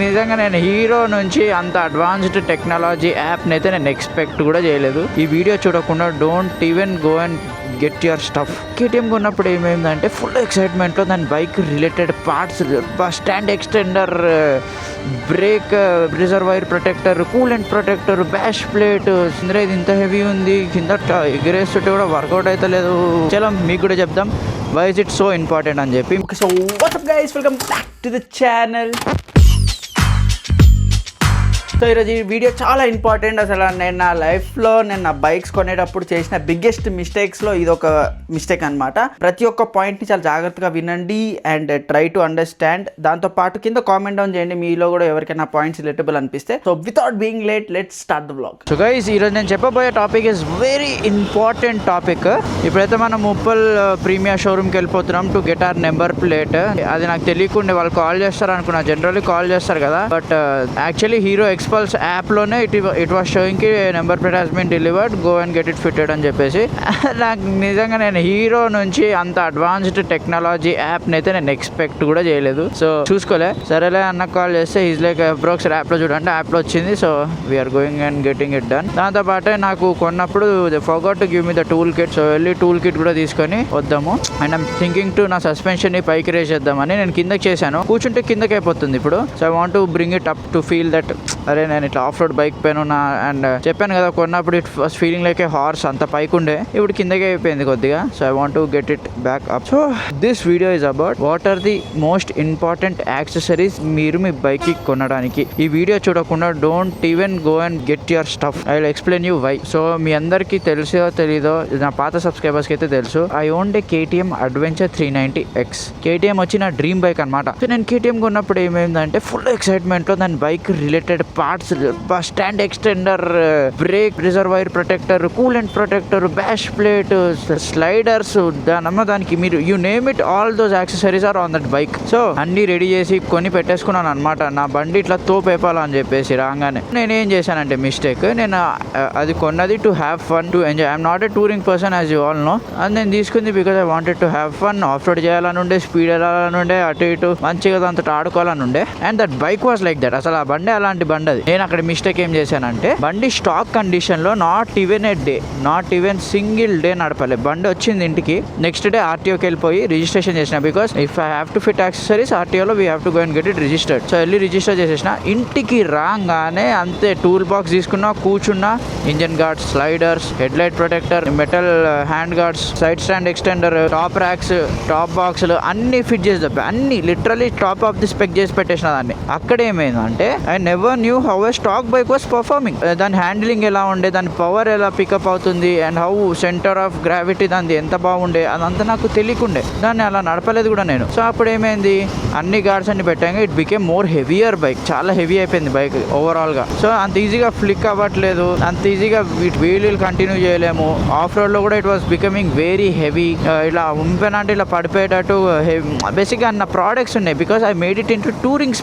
నిజంగా నేను హీరో నుంచి అంత అడ్వాన్స్డ్ టెక్నాలజీ యాప్ని అయితే నేను ఎక్స్పెక్ట్ కూడా చేయలేదు. ఈ వీడియో చూడకుండా don't even go and get your stuff. KTM కొన్నప్పుడు ఏమైందంటే ఫుల్ ఎక్సైట్మెంట్లో దాని bike related parts, stand extender, brake, reservoir protector, coolant protector, bash plate, ఇది ఇంత హెవీ ఉంది, కింద ఎగరేస్తుంటే కూడా వర్కౌట్ అయితే లేదు. చలో మీకు కూడా చెప్దాం why is it so important అని చెప్పి. So what's up guys, welcome back to the channel. So ఈరోజు ఈ వీడియో చాలా ఇంపార్టెంట్. అసలు నేను నా లైఫ్లో నా బైక్స్ కొనేటప్పుడు చేసిన బిగ్గెస్ట్ మిస్టేక్స్లో ఇది ఒక మిస్టేక్ అనమాట. ప్రతి ఒక్క పాయింట్ని చాలా జాగ్రత్తగా వినండి అండ్ ట్రై టు అండర్స్టాండ్. దాంతోపాటు కింద కామెంట్ డౌన్ చేయండి మీలో కూడా ఎవరికైనా పాయింట్స్ రిలేటబుల్ అనిపిస్తే. So without being late, let's start the vlog. So guys, ఈరోజు నేను చెప్పబోయే topic is very important topic. ఇప్పుడైతే మనం ఉప్పల్ ప్రీమియర్ షోరూమ్కి వెళ్ళిపోతున్నాం to get our number plate. అది నాకు తెలియకుండా వాళ్ళు కాల్ చేస్తారు అనుకున్నా. జనరల్లీ కాల్ చేస్తారు కదా, బట్ యాక్చువల్లీ హీరో ఎక్స్పల్స్ యాప్లోనే ఇట్ వాస్ షోయింగ్ కి number plate has been delivered, go and get it fitted అని చెప్పేసి. నాకు నిజంగా నేను హీరో నుంచి అంత అడ్వాన్స్డ్ టెక్నాలజీ యాప్ని అయితే నేను ఎక్స్పెక్ట్ కూడా చేయలేదు. సో చూసుకోలే, సరేలే అన్న కాల్ చేస్తే ఈజ్ లైక్ బ్రో ఒకసారి యాప్లో చూడండి. యాప్లో వచ్చింది. So we are going and getting it done. దాంతోపాటే నాకు కొన్నప్పుడు forgot to give me the tool kit. So వెళ్ళి టూల్ కిట్ కూడా తీసుకొని వద్దాము. అండ్ ఐమ్ థింకింగ్ టు నా సస్పెన్షన్ ని పైకి రేస్ చేద్దామని నేను కిందకి చేశాను. కూర్చుంటే కిందకి అయిపోతుంది ఇప్పుడు. So I want to bring it up to feel that అరే నేను ఇట్లా ఆఫ్ రోడ్ బైక్ పైన ఉన్నా. అండ్ చెప్పాను కదా కొన్నప్పుడు it was feeling like a horse, అంత పైకి ఉండే, ఇప్పుడు కిందకే అయిపోయింది కొద్దిగా. So I want to get it back up. So this video is about what are the most important accessories మీరు మీ బైక్ కి కొనడానికి. ఈ వీడియో చూడకుండా don't even go and get your stuff. I will explain you why. So మీ అందరికి తెలుసో తెలీదో, నా పాత సబ్స్క్రైబర్స్ కి అయితే తెలుసు, I own A KTM adventure 390X. KTM వచ్చి నా డ్రీమ్ బైక్ అనమాట. సో నేను కేటీఎం కొన్నప్పుడు ఏమైందంటే ఫుల్ ఎక్సైట్మెంట్ లో దాని bike related parts, stand extender, brake, reservoir protector, coolant protector, bash plate, sliders, దానికి మీరు you name it, all those accessories are on that bike. So అన్ని రెడీ చేసి కొని పెట్టేసుకున్నాను అనమాట. నా బండి ఇట్లా తోపేపాలని చెప్పేసి రాగానే నేనేం చేశానంటే మిస్టేక్, నేను అది కొన్నది to have fun, to enjoy. I'm not a touring person as you all know. అది నేను తీసుకుంది because I wanted to have fun, off road చేయాలని ఉండే, స్పీడ్ వెళ్ళాలని ఉండే, అటు ఇటు మంచిగా దాంతో ఆడుకోవాలని ఉండే. And that bike was like that. అసలు ఆ బండి అలాంటి బండి అది. నేను అక్కడ మిస్టేక్ ఏం చేశానంటే బండి స్టాక్ కండిషన్ లో not even a day, not even single day నడపలే. బండి వచ్చింది ఇంటికి, నెక్స్ట్ డే ఆర్టీఓకి వెళ్ళిపోయి రిజిస్ట్రేషన్ చేసిన. Because if I have to fit accessories ఆర్టీఓలో we have to go and get it registered. So వెళ్ళి రిజిస్టర్ చేసేసిన. ఇంటికి రాగానే అంతే టూల్ బాక్స్ తీసుకున్నా, కూర్చున్నా, engine guards, sliders, head light protector, metal hand guards, side stand extender, top racks, top బాక్స్లు అన్ని ఫిట్ చేసి అన్ని literally top of the spec చేసి పెట్టేసిన దాన్ని. అక్కడ ఏమైందంటే I never knew how a stock bike was performing. దాని హ్యాండిలింగ్ ఎలా ఉండే, దాని పవర్ ఎలా పికప్ అవుతుంది, and how centre of gravity దాన్ని ఎంత బాగుండే, అదంతా నాకు తెలియకుండే. దాన్ని అలా నడపలేదు కూడా నేను. సో అప్పుడు ఏమైంది, అన్ని గార్డ్స్ అన్ని పెట్టాక it became more heavier bike. చాలా హెవీ అయిపోయింది బైక్ ఓవరాల్ గా. సో అంత ఈజీగా ఫ్లిక్ అవ్వట్లేదు, అంత ఈజీగా వీల్ కంటిన్యూ చేయలేము. ఆఫ్ రోడ్ లో కూడా it was becoming very heavy. ఇలా ఉంపెనంటే ఇలా పడిపోయేటట్టు బేసిక్ గా నా ప్రోడక్ట్స్ ఉన్నాయి. Because I made it into touring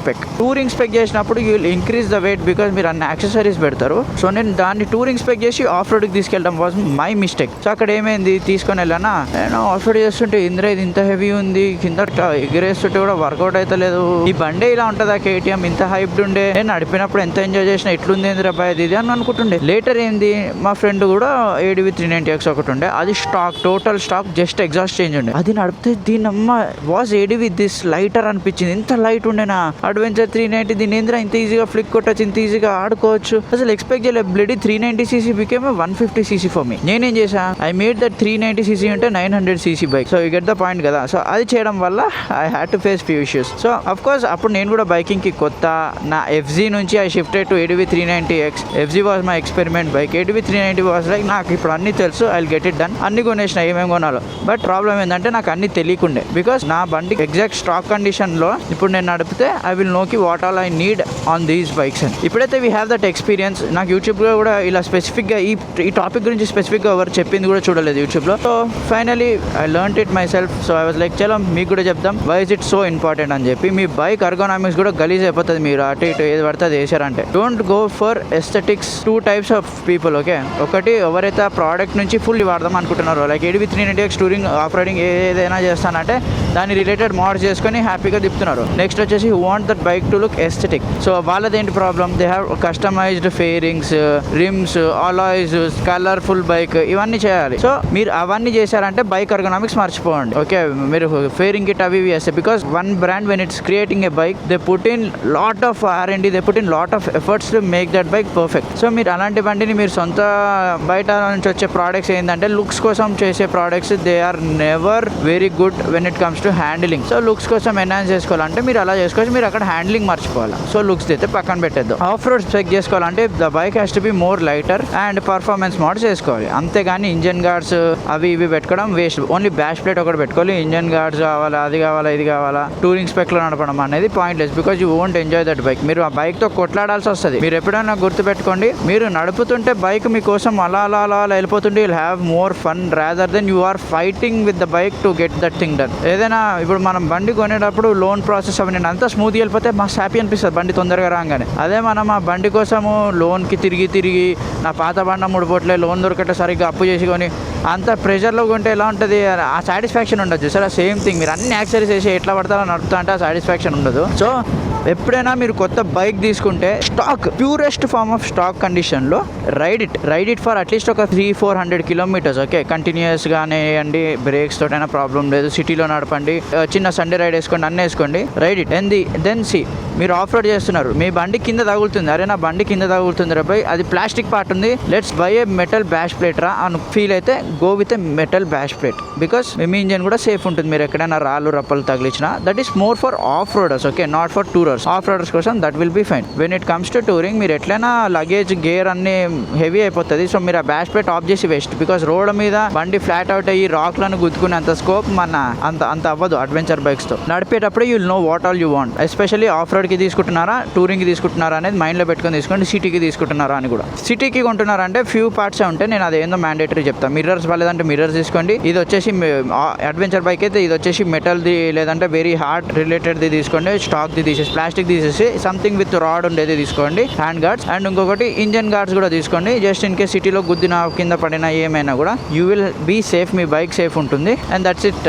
spec చేసినప్పుడు you will increase the weight because మీరు అన్ని యాక్సెసరీస్ పెడతారు. సో నేను దాన్ని టూరింగ్ స్పెక్ చేసి ఆఫ్ రోడ్కి తీసుకెళ్ళడం వాజ్ మై మిస్టేక్. సో అక్కడ ఏమైంది, తీసుకొని వెళ్ళానా, నేను ఆఫ్ రోడ్ చేస్తుంటే ఇంద్ర ఇది ఇంత హెవీ ఉంది, కింద ఎగిరేస్తుంటే కూడా వర్కౌట్ అయితే లేదు. ఈ బండే ఇలా ఉంటుందా కేటీఎం, ఇంత హైప్డ్ ఉండే, నేను నడిపినప్పుడు ఎంత ఎంజాయ్ చేసిన, ఎట్లుంది ఇంద్ర బాయ్ ఇది అని అనుకుంటుండే. లేటర్ ఏంది, మా ఫ్రెండ్ కూడా ADV 390X ఒకటి ఉండే, అది stock, total stock, just exhaust change ఉండే. అది నడిపితే దీనమ్మ వాజ్ ADV దిస్ లైటర్ అనిపించింది. ఇంత లైట్ ఉండేనా అడ్వెంచర్ 390, దీని ఏంద్ర ఇంత ఈజీగా ఫ్లిక్ కొట్టచ్చు, ఇంత ఈజీగా ఆడుకోవచ్చు. అసలు ఎక్స్పెక్ట్ చేయలేదు. Bloody 390cc became 150cc for me. నేనేం చేసా, ఐ మేడ్ దట్ 390cc ఉంటే 900cc bike. So you get the point కదా. సో అది చేయడం వల్ల I had to face few issues. So of course అప్పుడు నేను కూడా బైకింగ్ కి కొత్త. నా FZ నుంచి I shifted to ADV 390X. FZ was my experiment bike. ADV 390 was like నాకు ఇప్పుడు అన్ని తెలుసు, I will get it done. అన్ని కొనేసిన ఏమేమి కొనాలో. బట్ ప్రాబ్లం ఏంటంటే నాకు అన్ని తెలియకుండే. బికాస్ నా బండి ఎగ్జాక్ట్ స్టాక్ కండిషన్ లో ఇప్పుడు నేను నడిపితే ఐ విల్ నో కి what all I need on these bikes. Section. ఇప్పుడైతే వీ హ్యావ్ దట్ ఎక్స్పీరియన్స్. నాకు యూట్యూబ్లో కూడా ఇలా స్పెసిఫిక్గా ఈ టాపిక్ గురించి స్పెసిఫిక్గా ఎవరు చెప్పింది కూడా చూడలేదు యూట్యూబ్లో. So finally I learn it myself. So I was like చలో మీకు కూడా చెప్దాం why is it so important అని చెప్పి. మీ బైక్ ఎర్గోనామిక్స్ కూడా గలీజ్ అయిపోతుంది మీరు అటు ఇటు ఏది పడితే అది వేసారంటే. Don't go for aesthetics. 2 types of people. Okay, ఒకటి ఎవరైతే ఆ ప్రోడక్ట్ నుంచి ఫుల్ వాడదాం అనుకుంటున్నారో, like ADV 390X touring off riding ఏదైనా చేస్తానంటే దాని రిలేటెడ్ మోడ్స్ చేసుకొని హ్యాపీగా తిప్పుతున్నారు. నెక్స్ట్ వచ్చేసి who want that bike to look aesthetic. So వాళ్ళదేంటి problem, they have customized fairings, rims, alloys, colourful bike ఇవన్నీ చేయాలి. సో మీరు అవన్నీ చేశారంటే బైక్ ఎర్గోనామిక్స్ మర్చిపోండి. ఓకే, మీరు ఫేరింగ్ కిట్ అవి వేస్తే, because one brand when it's creating a bike they put in lot of R&D, they put in lot of efforts to make that bike perfect. So మీరు అలాంటి బండిని మీరు సొంత బయట నుంచి వచ్చే ప్రోడక్ట్స్ ఏంటంటే లుక్స్ కోసం చేసే products, they are never very good when it comes to handling. So looks కోసం ఎన్హాన్స్ చేసుకోవాలంటే మీరు అలా చేసుకోవచ్చు, మీరు అక్కడ హ్యాండిలింగ్ మర్చిపోవాలి. సో లుక్స్ అయితే పక్కన పెట్టేద్దాం. ఆఫ్ రోడ్ స్పెక్ చేసుకోవాలంటే the bike has to be more lighter and performance modes చేసుకోవాలి. అంతేగాని ఇంజన్ గార్డ్స్ అవి ఇవి పెట్టుకోవడం వేస్ట్. ఓన్లీ బ్యాష్ ప్లేట్ ఒకటి పెట్టుకోవాలి. ఇంజన్ గార్డ్స్ కావాలా, అది కావాలా, ఇది కావాలా, టూరింగ్ స్పెక్ లో నడపడం అనేది pointless, because you won't enjoy that bike. మీరు ఆ బైక్ తో కొట్లాడాల్సి వస్తుంది. మీరు ఎప్పుడైనా గుర్తుపెట్టుకోండి, మీరు నడుపుతుంటే బైక్ మీకోసం అలా అలా అలా అలా వెళ్ళిపోతుంటే you'll have more fun rather than you are fighting with the bike to get that thing done. ఏదైనా ఇప్పుడు మనం బండి కొనేటప్పుడు లోన్ ప్రాసెస్ అవి నేను అంతా స్మూత్ వెళ్ళిపోతే మాకు హ్యాపీ అనిపిస్తుంది బండి తొందరగా రాగానే. అదే మనం ఆ బండి కోసము లోన్కి తిరిగి నా పాత బండ ముడిపోట్లే, లోన్ దొరకట్లే, సరిగ్గా అప్పు చేసుకొని అంత ప్రెషర్లో కొంటే ఎలా ఉంటుంది, ఆ సాటిస్ఫాక్షన్ ఉండదు సార్. సేమ్ థింగ్ మీరు అన్ని యాక్సరీస్ వేసి ఎట్లా పడతారో నడుపుతా అంటే ఆ సాటిస్ఫాక్షన్ ఉండదు. సో ఎప్పుడైనా మీరు కొత్త బైక్ తీసుకుంటే stock, purest form of stock కండిషన్లో రైడ్ ఇట్ ఫర్ అట్లీస్ట్ ఒక 300-400 kilometers. ఓకే, కంటిన్యూస్గానే వేయండి, బ్రేక్స్ తోటైనా ప్రాబ్లం లేదు. సిటీలో నడపండి, చిన్న సండే రైడ్ వేసుకోండి, అన్నీ వేసుకోండి, రైడ్ ఇట్. దెన్ సి మీరు ఆఫ్ రోడ్ చేస్తున్నారు, మీ బండి కింద తగులుతుంది, అరే నా బండి కింద తగులుతుంది రా బై, అది ప్లాస్టిక్ పార్ట్ ఉంది, let's buy a metal bash plate రా అని ఫీల్ అయితే go with a metal bash plate, because మీ ఇంజన్ కూడా సేఫ్ ఉంటుంది. మీరు ఎక్కడైనా రాళ్ళు రప్పలు తగిలించినా that is more for off roaders. Okay, not for tourers. Off roaders కోసం that will be fine. When it comes to touring మీరు ఎట్లయినా లగేజ్ గేర్ అన్ని హెవీ అయిపోతుంది. సో మీరు ఆ బ్యాష్ ప్లేట్ ఆఫ్ చేసి వేస్ట్, బికాస్ రోడ్ మీద బండి ఫ్లాట్ అవుట్ అయ్యి రాక్లను గుద్దుకునే అంత స్కోప్ అంత అవ్వదు అడ్వెంచర్ బైక్స్ తో. నడిపేటప్పుడు you know what all you want, especially off road కి తీసుకుంటున్నారా, టూరింగ్ కి తీసుకుంటున్నారా అనేది మైండ్ లో పెట్టుకొని తీసుకోండి. సిటీకి తీసుకుంటున్నారా అని కూడా. సిటీకి కొంటున్నారంటే ఫ్యూ పార్ట్స్ ఉంటే నేను అదేందో మ్యాండేటరీ చెప్తాను. మిర్రర్స్ లేదంటే మిర్రర్స్ తీసుకోండి. ఇది వచ్చేసి అడ్వెంచర్ బైక్ అయితే ఇది వచ్చేసి మెటల్ది లేదంటే వెరీ హార్డ్ రిలేటెడ్ది తీసుకోండి. స్టాక్ది తీసేసి ప్లాస్టిక్ తీసేసి సంథింగ్ విత్ రాడ్ ఉండేది తీసుకోండి, హ్యాండ్ గార్డ్స్. అండ్ ఇంకొకటి ఇంజన్ గార్డ్స్ కూడా తీసుకోండి. జస్ట్ ఇన్ కేస్ సిటీలో గుద్దిన కింద పడినా ఏమైనా కూడా యూ విల్ బీ సేఫ్, మీ బైక్ సేఫ్ ఉంటుంది. And that's it.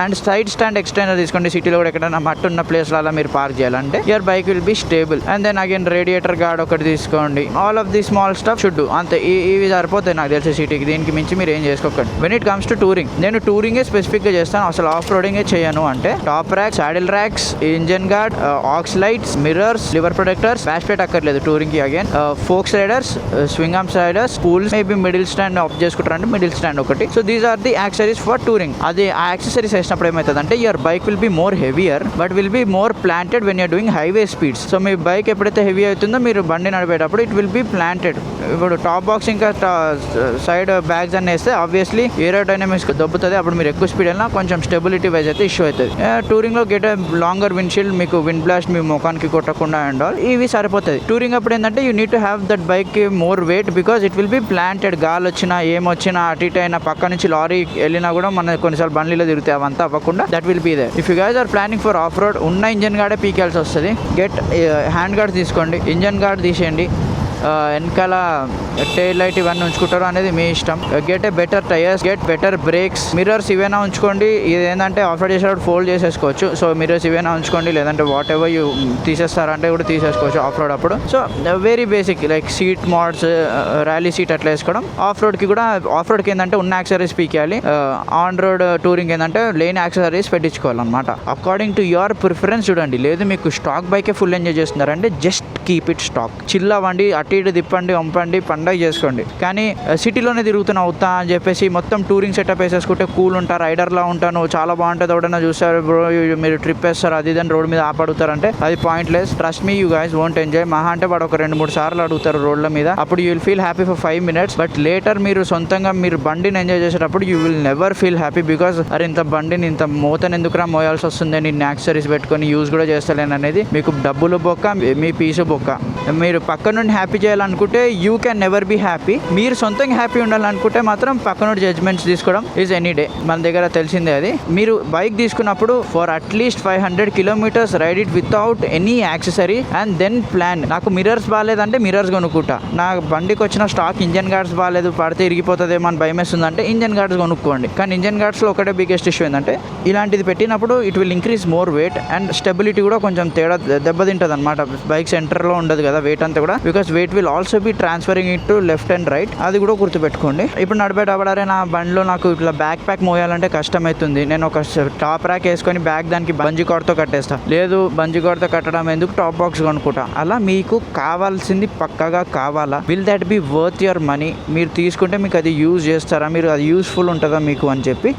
And side stand extender తీసుకోండి. సిటీలో కూడా ఎక్కడైనా మట్టి ఉన్న ప్లేస్లలో మీరు పార్క్ చేయాలంటే your bike will be stable. And then again radiator guard ఒకటి తీసుకోండి. All of the small stuff should. అంతే, ఇవి సరిపోతాయి నాకు తెలిసి సిటీకి. దీనికి మించి మీరు ఏం చేసుకోకండి. When it comes to touring, నేను టూరింగే స్పెసిఫిక్గా చేస్తాను, అసలు ఆఫ్ రోడింగే చేయను అంటే top rack, saddle racks, engine guard, aux lights, mirrors, lever protectors, bash plate అక్కర్లేదు టూరింగ్ కి. Again fork sliders, swing arm sliders, spools, maybe middle stand off చేసుకుంటారంటే మిడిల్ స్టాండ్ ఒకటి. So these are the accessories for touring. అది ఆ accessories వేసినప్పుడు ఏమవుతుంది అంటే your bike will be more heavier but will be more planted when you're doing highway speeds. So me bike ఎప్పుడైతే heavy అవుతుందో మీరు బండి నడిపేటప్పుడు ఇట్ విల్ బి ప్లాంటెడ్. ఇప్పుడు టాప్ బాక్స్ ఇంకా సైడ్ బ్యాగ్స్ అన్ని వేస్తే ఆబ్వియస్లీ ఏరోడైనమిక్స్ దొబ్బుతుంది. అప్పుడు మీరు ఎక్కువ స్పీడ్ వెళ్ళినా కొంచెం స్టెబిలిటీ వైజ్ అయితే ఇష్యూ అవుతుంది. టూరింగ్ లో గెట్ లాంగర్ విండ్షీల్డ్, మీకు విండ్ బ్లాస్ట్ మీ ముఖానికి కొట్టకుండా అండ్ ఆల్ ఇవి సరిపోతుంది. టూరింగ్ అప్పుడు ఏంటంటే you need to have that bike more weight because it will be planted. గాలి వచ్చినా ఏమొచ్చినా అటు ఇటు అయినా పక్క నుంచి లారీ వెళ్ళినా కూడా మన కొన్నిసార్లు బండ్లలో తిరుగుతాయి, అవంతా అవ్వకుండా that will be there. If you guys are planning for off road, ఉన్న ఇంజన్ గార్డే పీకాల్సి వస్తుంది. గెట్ హ్యాండ్ గార్డ్ తీసుకోండి, ఇంజన్ గార్డ్ తీసేయండి, వెనకాల టైల్ లైట్ ఇవన్నీ ఉంచుకుంటారు అనేది మీ ఇష్టం. Get a better tyres, get better brakes, mirrors ఇవైనా ఉంచుకోండి. ఇది ఏంటంటే ఆఫ్ రోడ్ చేసేటప్పుడు ఫోల్డ్ చేసేసుకోవచ్చు. సో మిర్రర్స్ ఇవైనా ఉంచుకోండి, లేదంటే వాట్ ఎవర్ యూ తీసేస్తారంటే కూడా తీసేసుకోవచ్చు ఆఫ్ రోడ్ అప్పుడు. So very basic like seat mods, rally seat అట్లా వేసుకోవడం. ఆఫ్ రోడ్కి కూడా ఆఫ్ రోడ్కి ఏంటంటే ఉన్న యాక్సెసరీస్ పీకేయాలి. ఆన్ రోడ్ టూరింగ్ ఏంటంటే లేని యాక్సెసరీస్ పెట్టించుకోవాలన్నమాట. అకార్డింగ్ టు యువర్ ప్రిఫరెన్స్ చూడండి. లేదు మీకు స్టాక్ బైకే ఫుల్ ఎంజాయ్ చేస్తున్నారంటే just keep it stock. Chill అవ్వండి, అటు ఇటు తిప్పండి పంపండి పండగ చేసుకోండి. కానీ సిటీలోనే తిరుగుతున్నా అవుతా అని చెప్పేసి మొత్తం టూరింగ్ సెటప్ వేసేసుకుంటే కూల్ ఉంటా, రైడర్లా ఉంటాను, చాలా బాగుంటుంది, ఎవడన్నా చూస్తారు బ్రో మీరు ట్రిప్ వేస్తారు అది ఇదని రోడ్ మీద ఆపడుతారంటే అది pointless. Trust me, you guys won't enjoy. మహా అంటే వాడు ఒక 2-3 సార్లు అడుగుతారు రోడ్ల మీద, అప్పుడు you will feel happy for 5 minutes. But later మీరు సొంతంగా మీరు బండిని ఎంజాయ్ చేసేటప్పుడు you will never feel happy. Because అరే ఇంత బండిని ఇంత మూతను ఎందుకురా మోయాల్సి వస్తుంది, నేను యాక్సరీస్ పెట్టుకొని యూజ్ కూడా చేస్తలేను అనేది మీకు డబ్బులు బొక్క, మీ పీసు బొక్క. మీరు పక్క నుండి హ్యాపీ చేయాలనుకుంటే you can never be happy. మీరు సొంతంగా హ్యాపీ ఉండాలనుకుంటే మాత్రం పక్క నుండి జడ్జ్మెంట్స్ తీసుకోవడం ఈజ్ ఎనీ డే. మన దగ్గర తెలిసిందే అది. మీరు బైక్ తీసుకున్నప్పుడు for at least 500 kilometers ride it without any accessory and then plan. నాకు మిరర్స్ బాగాలేదంటే మిరర్స్ కొనుక్కుంటా. నా బండికి వచ్చిన స్టాక్ ఇంజన్ గార్డ్స్ బాగాలేదు, పడితే ఇరిగిపోతుందేమో అని భయం వేస్తుందంటే ఇంజన్ గార్డ్స్ కొనుక్కోండి. కానీ ఇంజన్ గార్డ్స్లో ఒకటే బిగ్గెస్ట్ ఇష్యూ ఏంటంటే ఇలాంటిది పెట్టినప్పుడు it will increase more weight and stability కూడా కొంచెం తేడా దెబ్బతింటుంది అనమాట. బైక్ సెంటర్లో ఉండదు కదా వెయిట్ అంతా కూడా, because weight will also be transferring it to left and right. అది కూడా గుర్తుపెట్టుకోండి. ఇప్పుడు నడిపేటప్పుడే నా బండిలో నాకు ఇట్లా బ్యాక్ ప్యాక్ మోయాలంటే కష్టమవుతుంది. నేను ఒక టాప్ ర్యాక్ వేసుకొని బ్యాగ్ దానికి బంజీ కార్డ్తో కట్టేస్తా. లేదు బంజీ కార్డ్తో కట్టడం ఎందుకు, టాప్ బాక్స్ కొనుక్కుంటా. అలా మీకు కావాల్సింది పక్కగా కావాలా, will that be worth your money. మీరు తీసుకుంటే మీకు అది యూజ్ చేస్తారా, మీరు అది యూస్ఫుల్ ఉంటుందా మీకు అని చెప్పి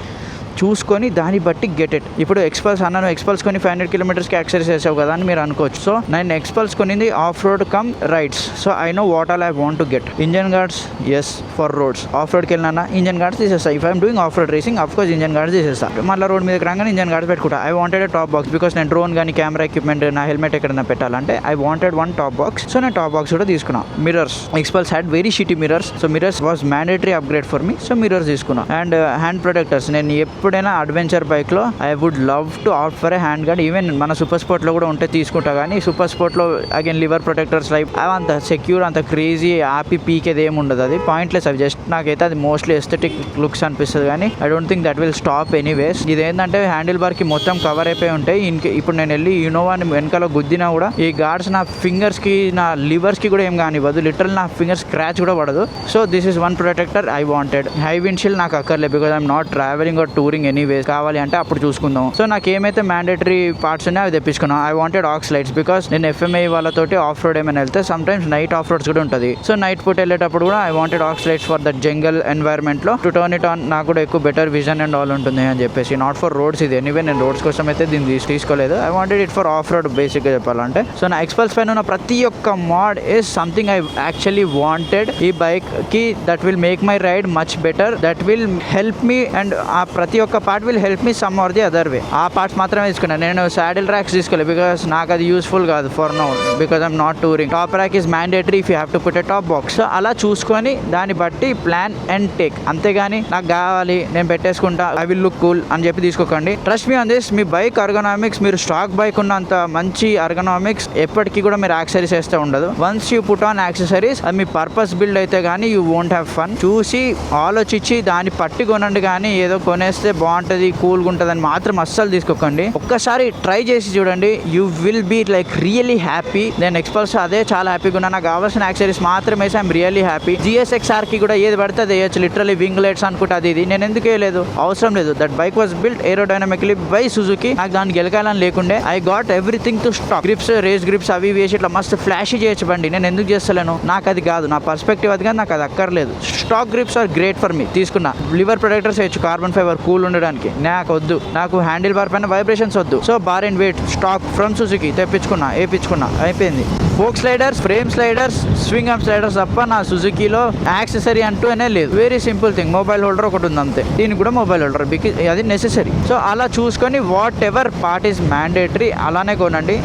చూసుకొని దాన్ని బట్టి గెట్ ఇట్. ఇప్పుడు ఎక్స్పల్స్ అన్నాను, ఎక్స్పల్స్ కొని 500 kilometersకి యాక్సెస్ చేసావు కదా అని మీరు అనుకోవచ్చు. సో నేను ఎక్స్పల్స్ కొనింది off road cum rides. So I know what all I want to get. Engine guards as for roads. Off రోడ్కి వెళ్ళినా ఇంజన్ గార్డ్స్ తీసేస్తా. If I'm doing off road racing of course engine guards తీసేస్తా. మళ్ళీ road మీదకి రాగానే engine guards పెట్టుకుంటా. I wanted top box because నేను drone కానీ కెమెరా ఎక్విప్మెంట్ నా హెల్మెట్ ఎక్కడైనా పెట్టాలంటే I wanted one top box. So నేను టాప్ బాక్స్ కూడా తీసుకున్నా. Mirrors Xpulse had very shitty mirrors. So mirrors was mandatory upgrade for me. So mirrors తీసుకున్నా. And hand protectors నేను ఎప్పుడైనా అడ్వెంచర్ బైక్లో I would love to opt for a hand guard. Even మన super స్పోర్ట్లో కూడా ఉంటే తీసుకుంటా. కానీ సూపర్ స్పోర్ట్లో అగైన్ లివర్ ప్రొటెక్టర్స్ లైక్ అవి అంత సెక్యూర్ అంత క్రేజీ ఆపి పీకేది ఏమి ఉండదు. అది పాయింట్లెస్. అవి జస్ట్ నాకైతే అది మోస్ట్లీ ఎస్థెటిక్ లుక్స్ అనిపిస్తుంది కానీ I don't think that will stop anyways. ఇదేంటంటే హ్యాండిల్ బార్కి మొత్తం కవర్ అయిపోయి ఉంటాయి. ఇప్పుడు నేను వెళ్ళి ఇన్నోవాని వెనకాల గుద్దినా కూడా ఈ గార్డ్స్ నా ఫింగర్స్కి నా లివర్స్కి కూడా ఏం కానివ్వదు. లిటరల్ నా ఫింగర్ స్క్రాచ్ కూడా పడదు. So this is one protector I wanted. High windshield నాకు అక్కర్లేదు because I'm not travelling or touring anyways. కావాలి అంటే అప్పుడు చూసుకుందాం. సో నాకు ఏమైతే మ్యాండేటరీ పార్ట్స్ ఉన్నాయో అవి తెప్పించుకున్నాను. I wanted aux lights because నేను ఎఫ్ఎంఐ వాళ్ళతోటి ఆఫ్ రోడ్ ఏమైనా వెళ్తే sometimes night off roads కూడా ఉంటుంది. సో నైట్ పూట వెళ్ళేటప్పుడు కూడా I wanted aux lights for that jungle environment లో టు టర్న్ ఇట్ ఆన్. నాకు కూడా ఎక్కువ బెటర్ విజన్ అండ్ ఆల్ ఉంటుంది అని చెప్పేసి. నాట్ ఫర్ రోడ్స్ ఇది. ఎనీవే నేను రోడ్స్ కోసం అయితే దీన్ని తీసుకోలేదు. I wanted it for off road basic గా చెప్పాలంటే. సో నా ఎక్స్పల్స్ పైన ఉన్న ప్రతి ఒక్క mod is something I actually wanted. ఈ బైక్ కి that will make my ride much better. That will help me and ఆ ప్రతి ఒక్క part will help me some or the other way. ఆ పార్ట్స్ మాత్రమే తీసుకున్నాను. నేను సాడిల్ ర్యాక్స్ తీసుకోలేదు బికాస్ నాకు అది యూస్ఫుల్ కాదు for now because I'm not touring. Top rack is mandatory if you have to put a top box. So అలా చూసుకొని దాన్ని బట్టి ప్లాన్ అండ్ టేక్. అంతేగాని నాకు కావాలి నేను పెట్టేసుకుంటా ఐ విల్ లుక్ కూల్ అని చెప్పి తీసుకోకండి. Trust me on this. మీ బైక్ అర్గనామిక్స్ మీరు స్టాక్ బైక్ ఉన్నంత మంచి అర్గనామిక్స్ ఎప్పటికీ కూడా మీరు యాక్సెసరీస్ వేస్తే ఉండదు. Once you put on accessories అది మీ పర్పస్ బిల్డ్ అయితే కానీ యూ వోంట్ హ్యావ్ ఫన్. చూసి ఆలోచించి దాన్ని పట్టి కొనండి. కానీ ఏదో కొనేస్తే బాగుంటుంది కూల్గా ఉంటుంది అని మాత్రం అస్సలు తీసుకోకండి. ఒక్కసారి ట్రై చేసి చూడండి. You will be like really happy. నేను ఎక్స్పల్స్ అదే చాలా హ్యాపీగా ఉన్నా. నాకు కావాల్సిన యాక్సెసరీస్ మాత్రమే ఐఎమ్ రియలీ హ్యాపీ. GSX-R కి కూడా ఏది పడితే అది వేయచ్చు. లిటరలీ వింగ్ లైట్స్ అనుకుంటే అది ఇది నేను ఎందుకు వేయలేదు, అవసరం లేదు. That bike was built aerodynamically by Suzuki. నాకు దాన్ని గెలకాలని లేకుండే. I got everything to stock. Grips race grips అవి వేసి ఇట్లా మస్తు ఫ్లాష్ చేయొచ్చు బండి. నేను ఎందుకు చేస్తలేను, నాకు అది కాదు. నా పర్స్పెక్టివ్ అది కాదు, నాకు అది అక్కర్లేదు. Stock grips are great for me. తీసుకున్నా. లివర్ ప్రొటెక్టర్స్ వేయచ్చు కార్బన్ ఫైబర్ కూల్ ఉండడానికి. నాకు వద్దు. నాకు హ్యాండిల్ బార్ పైన వైబ్రేషన్స్ వద్దు. So bar and weight stock from Suzuki తెప్పించుకున్నా, వేయించుకున్నా, అయిపోయింది. Fork sliders, frame sliders, swing arm sliders తప్ప నా సుజుకిలో యాక్సెసరీ అంటూ అనే లేదు. Very simple thing. Mobile holder ఒకటి ఉంది అంతే. దీనికి కూడా మొబైల్ హోల్డర్ బికాజ్ అది నెసెసరీ. సో అలా చూసుకొని what ever part is mandatory అలానే కొనండి.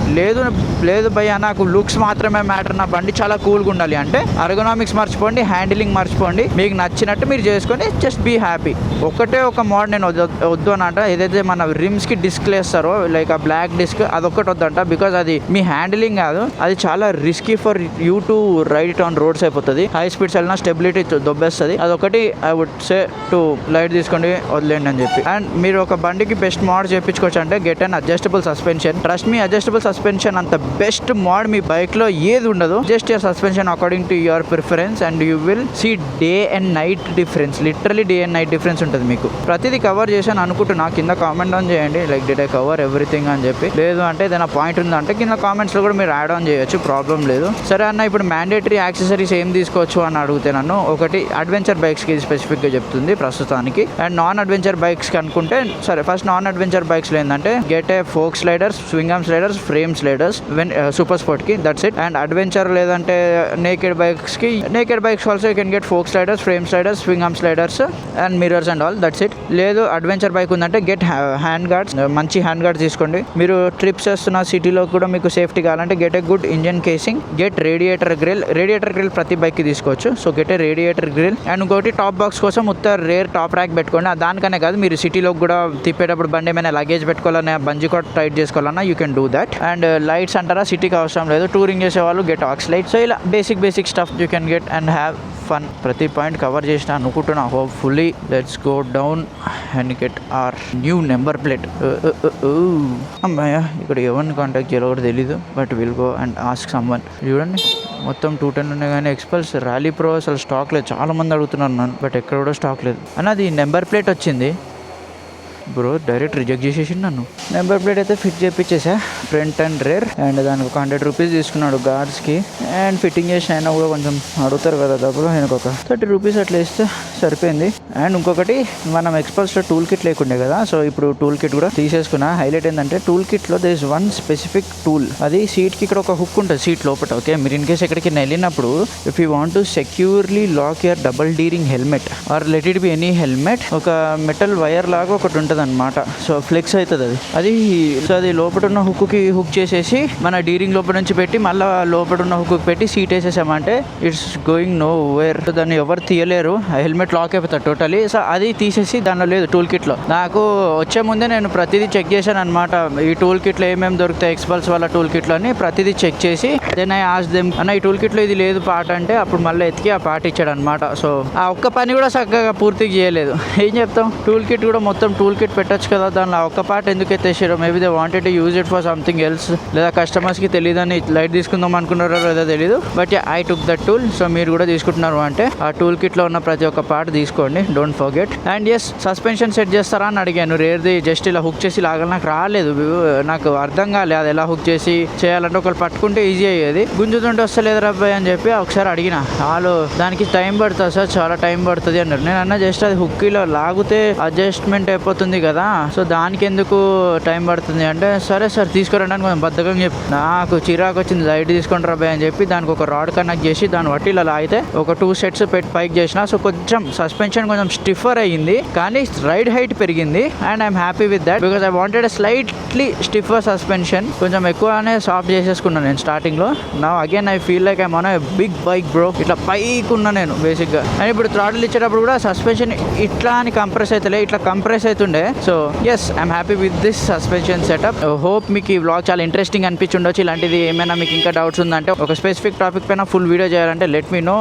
లేదు భయ్యా నాకు లుక్స్ మాత్రమే మ్యాటర్, నా బండి చాలా కూల్గా ఉండాలి అంటే అర్గోనామిక్స్ మర్చిపోండి, హ్యాండిలింగ్ మర్చిపోండి. మీకు నచ్చినట్టు మీరు చేసుకొని జస్ట్ బీ హ్యాపీ. ఒకటే ఒక మోడ్ నేను వద్దు అని అంట. ఏదైతే మన రిమ్స్కి డిస్క్ వేస్తారో లైక్ ఆ బ్లాక్ డిస్క్ అదొక్కటి వద్దంట. బికాజ్ అది మీ హ్యాండిలింగ్ కాదు, అది చాలా risky for you to ride it on roads అయిపోతుంది. హై స్పీడ్స్ వెళ్ళినా స్టెబిలిటీ దొబ్బేస్తుంది. అదొకటి I would say to light తీసుకోండి, వదిలేండి అని చెప్పి. అండ్ మీరు ఒక బండికి బెస్ట్ మోడ్ చేయించుకోవచ్చు అంటే get and adjustable suspension. Trust me, adjustable suspension అంత బెస్ట్ మోడ్ మీ బైక్ లో ఏది ఉండదు. Just your suspension according to your preference and you will see day and night difference. Literally day and night difference ఉంటుంది మీకు. ప్రతిదీ cover చేశాను అనుకుంటున్నా. కింద కామెంట్ ఆన్ చేయండి like did I cover everything అని చెప్పి. లేదు అంటే ఏదైనా పాయింట్ ఉందంటే కింద కామెంట్స్ లో కూడా మీరు యాడ్ ఆన్ చేయొచ్చు, ప్రాబ్లం లేదు. సరే అన్న ఇప్పుడు మ్యాండేటరీ మ్యాండేటరీ యాక్సెసరీస్ ఏం తీసుకోవచ్చు అని అడిగితే నన్ను ఒకటి అడ్వెంచర్ బైక్స్కి స్పెసిఫిక్గా చెప్తుంది ప్రస్తుతానికి. అండ్ నాన్ అడ్వెంచర్ బైక్స్కి అనుకుంటే సరే ఫస్ట్ నాన్ అడ్వెంచర్ బైక్స్లో ఏంటంటే get a fork sliders, swing arm sliders, frame sliders super స్పోర్ట్కి, దట్స్ ఇట్. అండ్ అడ్వెంచర్ లేదంటే నేకెడ్ బైక్స్కి naked bikes also you can get fork sliders, frame sliders, swing arm sliders and mirrors and all, that's it. లేదు adventure bike ఉందంటే get hand guards, మంచి hand guards తీసుకోండి. మీరు trips చేస్తున్న సిటీలో కూడా మీకు సేఫ్టీ కావాలంటే get a good engine casing, get radiator grille. Radiator grill ప్రతి బైక్కి తీసుకోవచ్చు, so get a radiator grille. And ఇంకోటి టాప్ బాక్స్ కోసం రేర్ టాప్ ర్యాక్ పెట్టుకోండి. దానికనే కాదు మీరు సిటీలో కూడా తిప్పేటప్పుడు బండి ఏమైనా లగేజ్ పెట్టుకోవాలన్నా బంజీ కార్డ్ టైట్ చేసుకోవాలన్నా you can do that. And lights అంటారా సిటీకి అవసరం లేదు, టూరింగ్ చేసే వాళ్ళు గెట్ ఆక్స్ లైట్. సో ఇలా basic stuff you can get and have fun. ప్రతి పాయింట్ కవర్ చేసిన అనుకుంటున్నా hopefully. Let's go down and get our new number plate. అమ్మాయ ఇక్కడ ఎవరిని కాంటాక్ట్ చేయాలో కూడా తెలీదు, but will go and ask someone. చూడండి మొత్తం 210 ఉన్నాయి కానీ ఎక్స్పల్స్ ర్యాలీ ప్రో అసలు స్టాక్ లేదు. చాలా మంది అడుగుతున్నారు నన్ను, బట్ ఎక్కడ కూడా స్టాక్ లేదు. అన్నది నెంబర్ ప్లేట్ వచ్చింది బ్రో, డైరెక్ట్ రిజెక్ట్ చేసేసి నన్ను. నెంబర్ ప్లేట్ అయితే ఫిట్ చేయించేసా ఫ్రంట్ అండ్ రేర్. అండ్ దానికి ఒక 100 రూపీస్ తీసుకున్నాడు గార్డ్స్కి. అండ్ ఫిట్టింగ్ చేసిన అయినా కూడా కొంచెం అడుగుతారు కదా డబ్బులు, ఆయనకు ఒక 30 రూపీస్ అట్లా ఇస్తే సరిపోయింది. అండ్ ఇంకొకటి మనం ఎక్స్పల్స్లో టూల్ కిట్ లేకుండే కదా, సో ఇప్పుడు టూల్ కిట్ కూడా తీసేసుకున్నా. హైలైట్ ఏంటంటే టూల్ కిట్లో there is one specific tool. అది సీట్కి ఇక్కడ ఒక హుక్ ఉంటుంది సీట్ లోపల. ఓకే, మీరు ఇన్ కేస్ ఎక్కడికి వెళ్ళినప్పుడు if you want to securely lock your double D ring helmet or let it be any helmet, ఒక మెటల్ వైర్ లాగా ఒకటి ఉంటుంది అనమాట. సో ఫ్లెక్స్ అవుతుంది అది. సో అది లోపల ఉన్న హుక్కి హుక్ చేసేసి మన డీరింగ్ లోపల నుంచి పెట్టి మళ్ళీ లోపల ఉన్న హుక్కి పెట్టి సీట్ వేసేసామంటే ఇట్స్ గోయింగ్ నో వేర్. దాన్ని ఎవరు తీయలేరు, హెల్మెట్ లాక్ అయిపోతుంది టోటలీ. సో అది తీసేసి దానిలో లేదు టూల్ కిట్లో. నాకు వచ్చే ముందే నేను ప్రతిదీ చెక్ చేశాను అనమాట, ఈ టూల్ కిట్లో ఏమేమి దొరుకుతాయి ఎక్స్పల్స్ వాళ్ళ టూల్ కిట్లో అని ప్రతిదీ చెక్ చేసి దెన్ ఐ ఆస్క్ దెమ్ అన్న ఈ టూల్ కిట్లో ఇది లేదు పార్ట్ అంటే అప్పుడు మళ్ళీ ఎతికి ఆ పార్ట్ ఇచ్చాడు అనమాట. సో ఆ ఒక్క పని కూడా చక్కగా పూర్తిగా చేయలేదు. ఏం చెప్తాం, టూల్ కిట్ కూడా మొత్తం టూల్ కిట్ పెట్టచ్చు కదా, దానిలో ఒక్క పార్ట్ ఎందుకు ఎత్తేసారు. Maybe they wanted to use it for something else, లేదా కస్టమర్స్కి తెలియదని లైట్ తీసుకుందాం అనుకున్నారో లేదో తెలీదు. But I took that tool. So మీరు కూడా తీసుకుంటున్నారు అంటే ఆ టూల్ కిట్లో ఉన్న ప్రతి ఒక్క పార్ట్ తీసుకోండి, don't forget. And yes suspension set చేస్తారా అని అడిగాను. రేర్ది జస్ట్ ఇలా హుక్ చేసి లాగాలి, నాకు రాలేదు, నాకు అర్థం కాలేదు అది ఎలా హుక్ చేసి చేయాలంటే. ఒకళ్ళు పట్టుకుంటే ఈజీ అయ్యేది, గుంజుతుంటే వస్తలేదు రబ్బాయి అని చెప్పి ఒకసారి అడిగిన. వాళ్ళు దానికి టైం పడుతుంది సార్, చాలా టైం పడుతుంది అన్నారు. నేను అన్న జస్ట్ అది హుక్కిలో లాగితే అడ్జస్ట్మెంట్ అయిపోతుంది కదా, సో దానికి ఎందుకు టైం పడుతుంది అంటే సరే సార్ తీసుకురండి అని కొంచెం బద్దకం చెప్పి నాకు చిరాకు వచ్చింది. లైట్ తీసుకొని రాబాయి అని చెప్పి దానికి ఒక రాడ్ కనెక్ట్ చేసి దాన్ని బట్టి ఇలా లాగితే ఒక 2 సెట్స్ పెట్టి పైకి చేసిన. సో కొంచెం సస్పెన్షన్ కొంచెం స్టిఫర్ అయ్యింది కానీ రైడ్ హైట్ పెరిగింది. And I'm happy with that because I wanted slightly stiffer suspension. కొంచెం ఎక్కువనే సాఫ్ట్ చేసేసుకున్నాను నేను స్టార్టింగ్ లో. నా again I feel like I'm on a big bike bro. ఇట్లా పైకి ఉన్నా నేను బేసిక్ గా. అండ్ ఇప్పుడు థ్రాటిల్ ఇచ్చేటప్పుడు కూడా సస్పెన్షన్ ఇట్లా అని కంప్రెస్ అవుతలే, ఇట్లా కంప్రెస్ అవుతుండే. So yes I'm happy with this suspension setup. Hope మీకు ఈ వ్లాగ్ చాలా ఇంట్రెస్టింగ్ అనిపించి ఉండొచ్చు. ఇలాంటిది ఏమైనా మీకు ఇంకా డౌట్స్ ఉందంటే ఒక స్పెసిఫిక్ టాపిక్ పైన ఫుల్ వీడియో చేయాలంటే లెట్ మీ నో.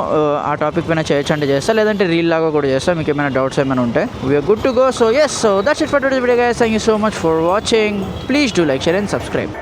ఆ టాపిక్ పైన చేయొచ్చు అంటే చేస్తా, లేదంటే రీల్ లాగా కూడా చేస్తా. మీకు ఏమైనా డౌట్స్ ఏమైనా ఉంటే we're good to go. So yes, so that's it for today's video guys. Thank you so much for watching. Please do like, share and subscribe.